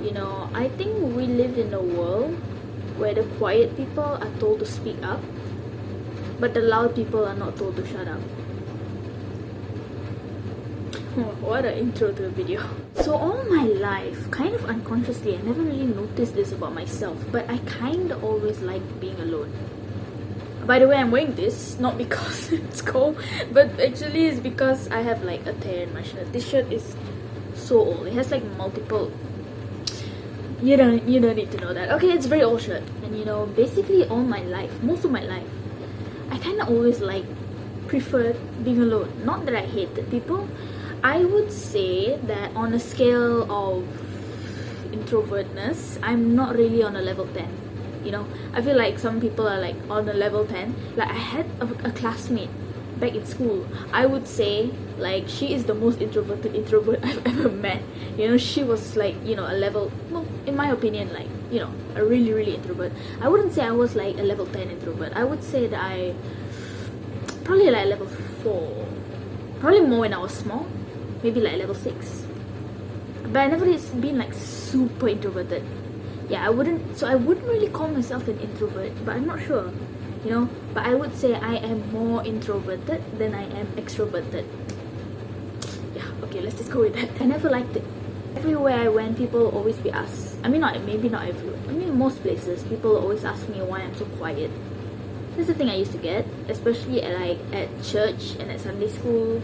You know, I think we live in a world where the quiet people are told to speak up, but the loud people are not told to shut up. What an intro to the video. So all my life, kind of unconsciously, I never really noticed this about myself, but I kind of always liked being alone. By the way, I'm wearing this not because it's cold, but actually it's because I have like a tear in my shirt. This shirt is so old. It has like multiple. You don't need to know that. Okay, it's a very old shirt, and you know, basically all my life, most of my life, I kind of always like preferred being alone. Not that I hated people. I would say that on a scale of introvertness, I'm not really on a level 10. You know, I feel like some people are like on a level 10. Like I had a classmate back in school. I would say like she is the most introverted introvert I've ever met. You know, she was like, you know, a level, well, in my opinion, like, you know, a really introvert. I wouldn't say I was like a level 10 introvert. I would say that I probably like level 4. Probably more when I was small. Maybe like level 6. But I never been like super introverted. Yeah, I wouldn't really call myself an introvert, but I'm not sure, you know. But I would say I am more introverted than I am extroverted. Yeah, okay, let's just go with that. I never liked it. Everywhere I went, people always be asked. I mean, maybe not everywhere. I mean, most places, people always ask me why I'm so quiet. That's the thing I used to get, especially at church and at Sunday school.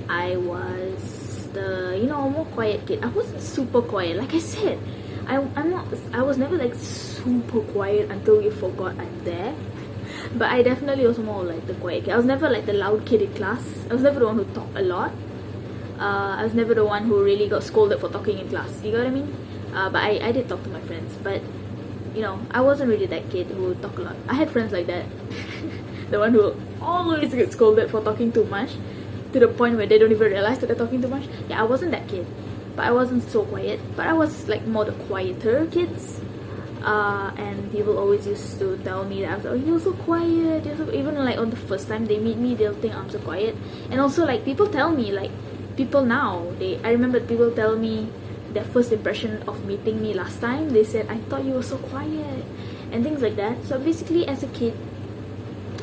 I was the, you know, more quiet kid. I wasn't super quiet, like I said. I was never like super quiet until you forgot I'm there. But I definitely was more like the quiet kid. I was never like the loud kid in class. I was never the one who talked a lot. I was never the one who really got scolded for talking in class. You know what I mean? But I did talk to my friends. But, you know, I wasn't really that kid who would talk a lot. I had friends like that. The one who always gets scolded for talking too much, to the point where they don't even realize that they're talking too much. Yeah, I wasn't that kid. But I wasn't so quiet. But I was like more the quieter kids. And people always used to tell me that I was like, oh, you're so quiet. Even like on the first time they meet me, they'll think I'm so quiet. And also like people tell me, like people now, I remember people tell me their first impression of meeting me last time. They said, I thought you were so quiet. And things like that. So basically as a kid,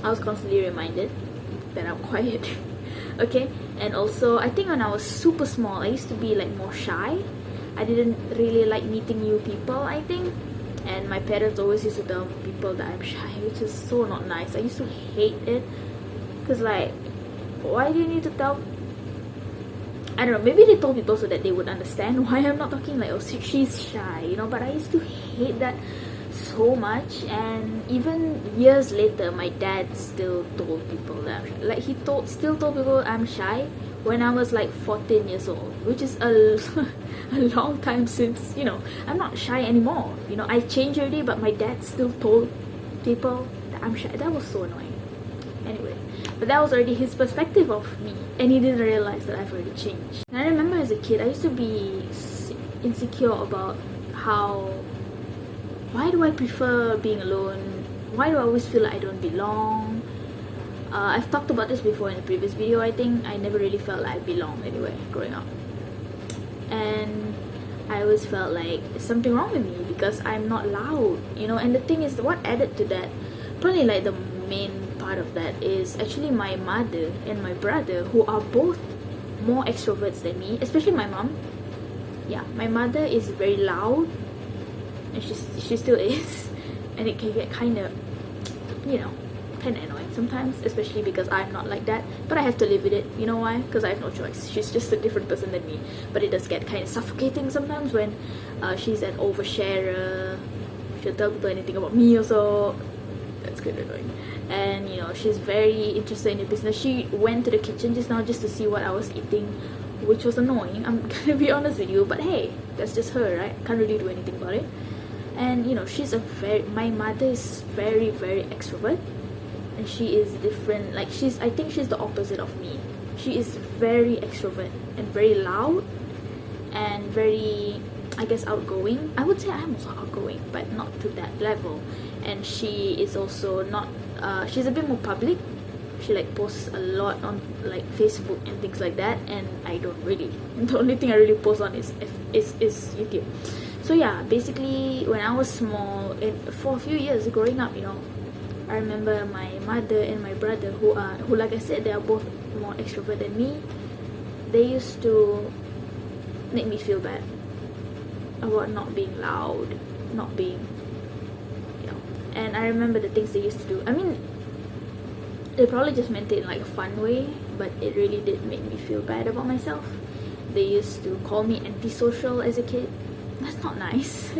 I was constantly reminded that I'm quiet. Okay, and also I think when I was super small, I used to be like more shy. I didn't really like meeting new people, I think. And my parents always used to tell people that I'm shy, which is so not nice. I used to hate it, because like, why do you need to tell? I don't know, maybe they told people so that they would understand why I'm not talking, like, oh, she's shy, you know. But I used to hate that so much. And even years later, my dad still told people that I'm shy. Like, he still told people I'm shy when I was like 14 years old, which is a long time since, you know, I'm not shy anymore. You know, I changed already, but my dad still told people that I'm shy. That was so annoying. Anyway, but that was already his perspective of me, and he didn't realize that I've already changed. And I remember as a kid, I used to be insecure about why do I prefer being alone? Why do I always feel like I don't belong? I've talked about this before in a previous video. I think I never really felt like I belonged anywhere growing up. And I always felt like there's something wrong with me because I'm not loud, you know. And the thing is, what added to that, probably like the main part of that, is actually my mother and my brother, who are both more extroverts than me, especially my mom. Yeah, my mother is very loud, and she still is, and it can get kind of, you know, kind of annoying sometimes, especially because I'm not like that. But I have to live with it. You know why? Because I have no choice. She's just a different person than me. But it does get kind of suffocating sometimes when she's an oversharer. She'll tell people anything about me also. That's kind of annoying. And you know, she's very interested in the business. She went to the kitchen just now just to see what I was eating, which was annoying. I'm gonna be honest with you, but hey, that's just her, right? Can't really do anything about it. And you know, my mother is very extrovert, and she is different. Like, I think she's the opposite of me. She is very extrovert and very loud and very, I guess, outgoing. I would say I'm also outgoing, but not to that level. And she is also not, she's a bit more public. She like posts a lot on like Facebook and things like that, and I don't really. The only thing I really post on is YouTube. So yeah, basically when I was small, for a few years growing up, I remember my mother and my brother, who like I said, they are both more extrovert than me. They used to make me feel bad about not being loud, not being, and I remember the things they used to do. I mean, they probably just meant it in like a fun way, but it really did make me feel bad about myself. They used to call me antisocial as a kid. That's not nice.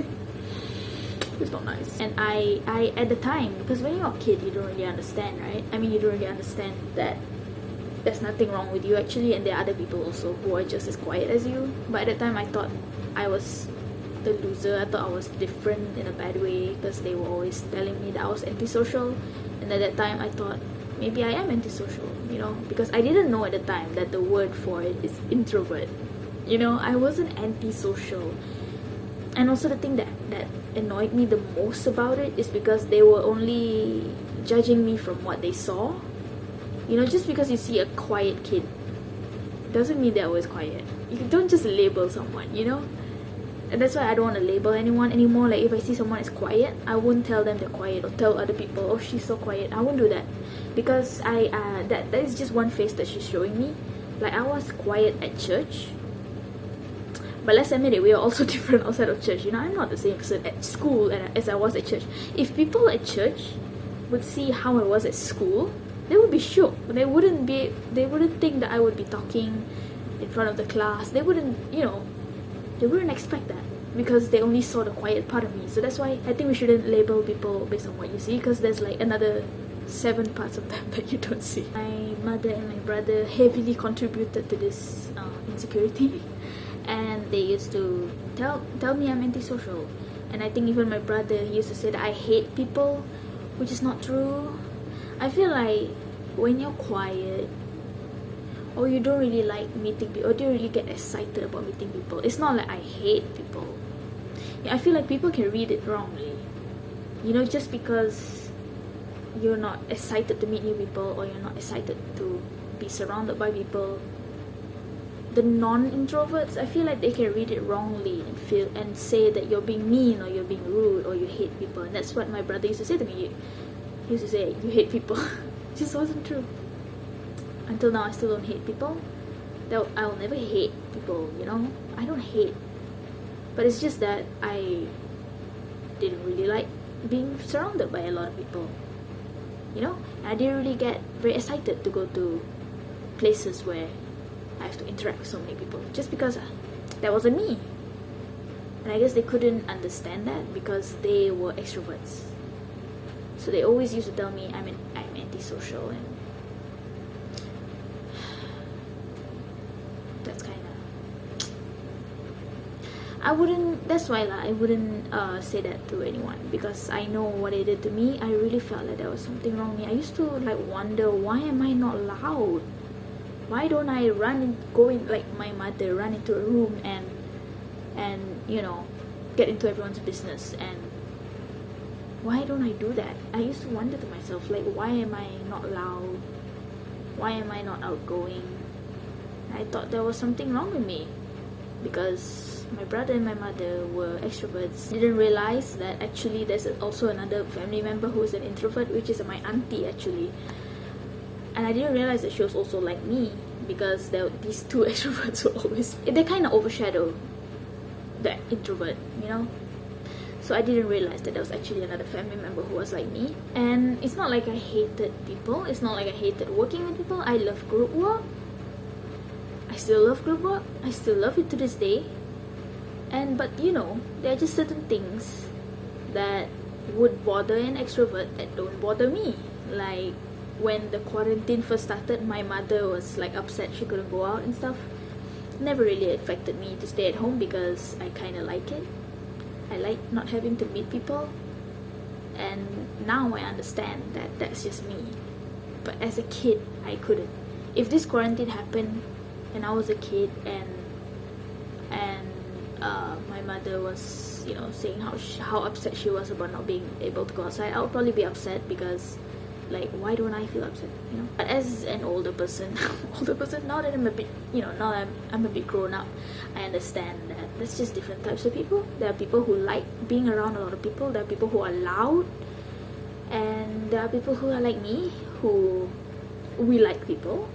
It's not nice. And I at the time, because when you're a kid, you don't really understand, right? I mean, you don't really understand that there's nothing wrong with you actually, and there are other people also who are just as quiet as you. But at the time, I thought I was the loser. I thought I was different in a bad way because they were always telling me that I was antisocial. And at that time, I thought maybe I am antisocial, because I didn't know at the time that the word for it is introvert. I wasn't antisocial. And also the thing that annoyed me the most about it is because they were only judging me from what they saw. Just because you see a quiet kid doesn't mean they're always quiet. You don't just label someone, and that's why I don't want to label anyone anymore. Like if I see someone is quiet, I won't tell them they're quiet or tell other people, oh, she's so quiet. I won't do that, because that is just one face that she's showing me. Like I was quiet at church, but let's admit it, we are also different outside of church. I'm not the same person at school as I was at church. If people at church would see how I was at school, they would be shocked. They wouldn't think that I would be talking in front of the class. They wouldn't expect that, because they only saw the quiet part of me. So that's why I think we shouldn't label people based on what you see, because there's like another 7 parts of them that you don't see. My mother and my brother heavily contributed to this insecurity. And they used to tell me I'm antisocial. And I think even my brother, he used to say that I hate people, which is not true. I feel like when you're quiet, or you don't really like meeting people, or don't really get excited about meeting people, it's not like I hate people. I feel like people can read it wrongly. Just because you're not excited to meet new people, or you're not excited to be surrounded by people, the non-introverts, I feel like they can read it wrongly and say that you're being mean, or you're being rude, or you hate people. And that's what my brother used to say to me. He used to say, you hate people. It just wasn't true. Until now, I still don't hate people. I'll never hate people, I don't hate. But it's just that I didn't really like being surrounded by a lot of people. I didn't really get very excited to go to places where I have to interact with so many people, just because that wasn't me. And I guess they couldn't understand that because they were extroverts. So they always used to tell me I'm antisocial, and that's kind of, that's why I wouldn't say that to anyone, because I know what they did to me. I really felt like there was something wrong with me. I used to wonder, why am I not loud? Why don't I go in like my mother, run into a room and get into everyone's business? And why don't I do that? I used to wonder to myself, like, why am I not loud? Why am I not outgoing? I thought there was something wrong with me, because my brother and my mother were extroverts. Didn't realize that actually there's also another family member who is an introvert, which is my auntie actually. And I didn't realize that she was also like me, because these two extroverts were always, they kind of overshadow the introvert, So I didn't realize that there was actually another family member who was like me. And it's not like I hated people. It's not like I hated working with people. I love group work. I still love group work. I still love it to this day. But there are just certain things that would bother an extrovert that don't bother me. Like, when the quarantine first started, my mother was upset she couldn't go out and stuff. Never really affected me to stay at home, because I kind of like it. I like not having to meet people, and now I understand that that's just me. But as a kid, I couldn't. If this quarantine happened and I was a kid, and my mother was saying how upset she was about not being able to go outside, I would probably be upset, because Like, why don't I feel upset, you know? But as an older person, now that I'm a bit, you know, now that I'm a bit grown up, I understand that there's just different types of people. There are people who like being around a lot of people. There are people who are loud, and there are people who are like me, who we like people.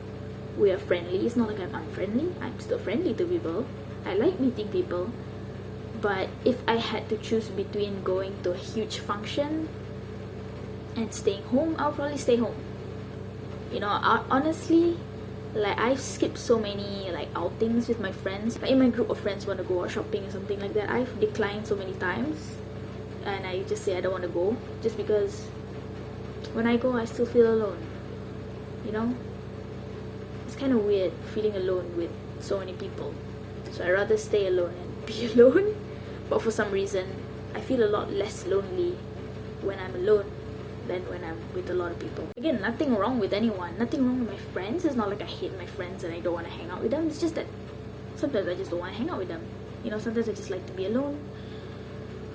We are friendly. It's not like I'm unfriendly. I'm still friendly to people. I like meeting people. But if I had to choose between going to a huge function and staying home, I'll probably stay home. You know, honestly, like, I've skipped so many like outings with my friends. Like, in my group of friends want to go out shopping or something like that, I've declined so many times, and I just say I don't want to go, just because when I go I still feel alone, you know? It's kind of weird feeling alone with so many people, so I'd rather stay alone and be alone. But for some reason I feel a lot less lonely when I'm alone than when I'm with a lot of people. Again, nothing wrong with anyone, nothing wrong with my friends. It's not like I hate my friends and I don't want to hang out with them. It's just that sometimes I just don't want to hang out with them. You know, sometimes I just like to be alone,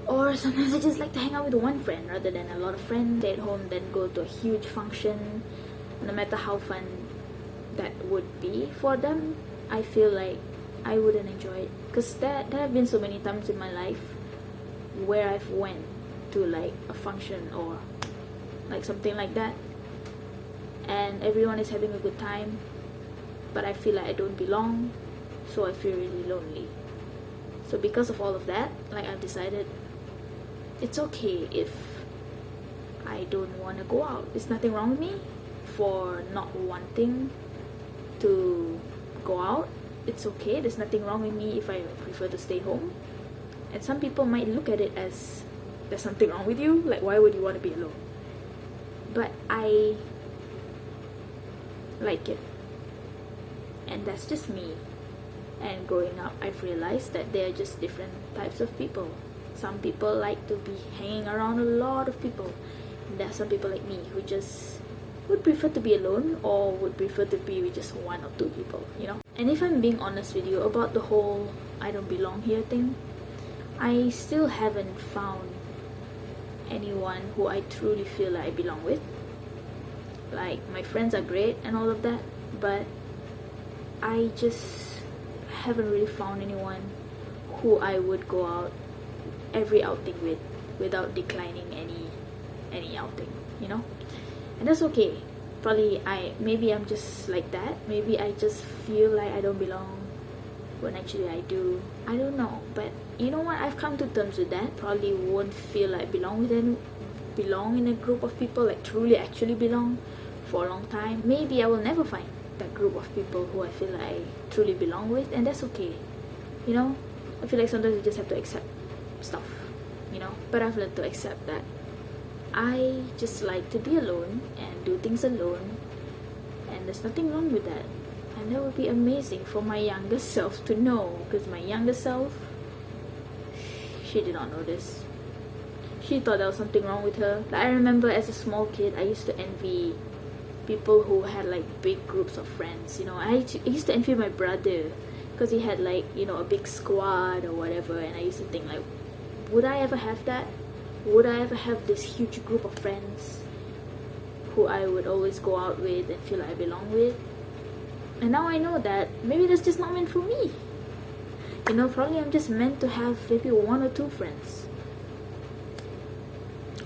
or sometimes I just like to hang out with one friend rather than a lot of friends. Stay at home, then go to a huge function. No matter how fun that would be for them, I feel like I wouldn't enjoy it, because there have been so many times in my life where I've went to like a function or like something like that, and everyone is having a good time, but I feel like I don't belong, so I feel really lonely. So because of all of that, like, I've decided it's okay if I don't want to go out. There's nothing wrong with me for not wanting to go out. It's okay. There's nothing wrong with me if I prefer to stay home. And some people might look at it as there's something wrong with you, like, why would you want to be alone? But I like it, and that's just me. And growing up, I've realized that there are just different types of people. Some people like to be hanging around a lot of people, and there are some people like me who just would prefer to be alone, or would prefer to be with just one or two people, you know? And if I'm being honest with you about the whole I don't belong here thing, I still haven't found anyone who I truly feel like I belong with. Like, my friends are great and all of that, but I just haven't really found anyone who I would go out every outing with without declining any outing, you know? And that's okay. Probably maybe I'm just like that. Maybe I just feel like I don't belong when actually I do. I don't know, but you know what? I've come to terms with that. Probably won't feel like belong in a group of people, like truly actually belong, for a long time. Maybe I will never find that group of people who I feel like I truly belong with, and that's okay. You know, I feel like sometimes you just have to accept stuff, you know. But I've learned to accept that I just like to be alone and do things alone, and there's nothing wrong with that. And that would be amazing for my younger self to know, because my younger self, she did not know this. She thought there was something wrong with her. Like, I remember as a small kid, I used to envy people who had like big groups of friends, you know. I used to envy my brother because he had, like, you know, a big squad or whatever, and I used to think, like, would I ever have that? Would I ever have this huge group of friends who I would always go out with and feel like I belong with? And now I know that maybe that's just not meant for me. You know, probably I'm just meant to have maybe one or two friends.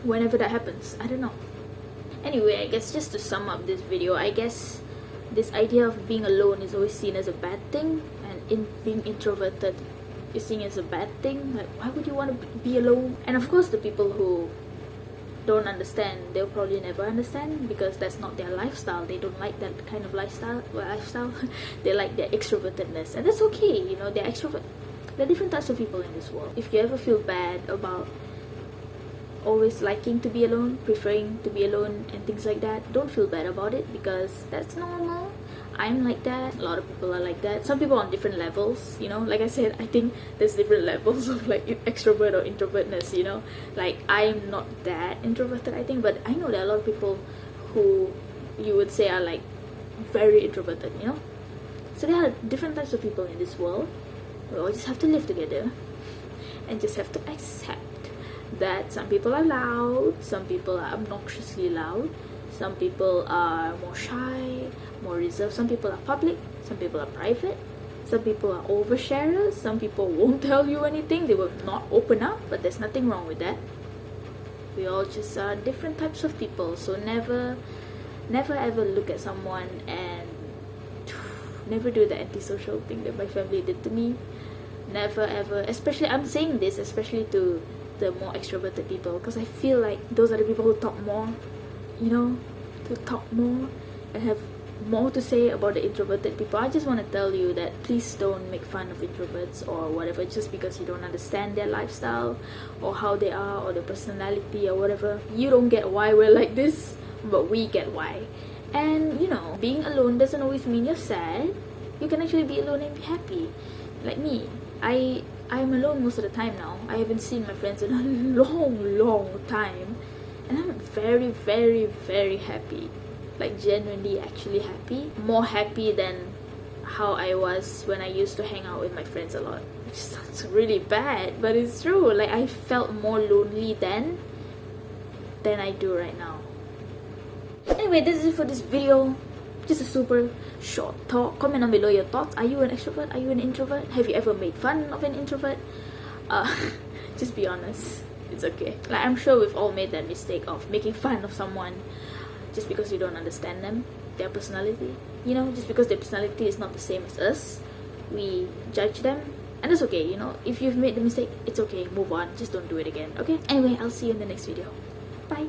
Whenever that happens, I don't know. Anyway, I guess just to sum up this video, I guess this idea of being alone is always seen as a bad thing, and being introverted is seen as a bad thing. Like, why would you want to be alone? And of course, the people who don't understand, they'll probably never understand, because that's not their lifestyle. They don't like that kind of lifestyle. They like their extrovertedness, and that's okay. You know, they're extrovert. There are different types of people in this world. If you ever feel bad about always liking to be alone, preferring to be alone and things like that, don't feel bad about it, because that's normal. I'm like that. A lot of people are like that. Some people on different levels, you know. Like I said, I think there's different levels of like extrovert or introvertness, you know. Like, I'm not that introverted, I think, but I know there are a lot of people who you would say are like very introverted, you know. So there are different types of people in this world. We all just have to live together and just have to accept that some people are loud, some people are obnoxiously loud, Some people are more shy, more reserved. Some people are public, some people are private. Some people are oversharers. Some people won't tell you anything. They will not open up, but there's nothing wrong with that. We all just are different types of people. So never ever look at someone and never do the antisocial thing that my family did to me. Never ever, especially, I'm saying this especially to the more extroverted people, because I feel like those are the people who talk more, you know, to talk more and have more to say about the introverted people. I just want to tell you that please don't make fun of introverts or whatever just because you don't understand their lifestyle or how they are or their personality or whatever. You don't get why we're like this, but we get why. And you know, being alone doesn't always mean you're sad. You can actually be alone and be happy. Like me, I'm alone most of the time now. I haven't seen my friends in a long time, and I'm very happy. Like genuinely actually happy. More happy than how I was when I used to hang out with my friends a lot. Which sounds really bad, but it's true. Like I felt more lonely then than I do right now. Anyway, this is it for this video. Just a super short talk. Comment down below your thoughts. Are you an extrovert? Are you an introvert? Have you ever made fun of an introvert? Just be honest. It's okay. Like I'm sure we've all made that mistake of making fun of someone just because you don't understand them, their personality. You know, just because their personality is not the same as us, we judge them. And that's okay, you know. If you've made the mistake, it's okay. Move on. Just don't do it again, okay? Anyway, I'll see you in the next video. Bye.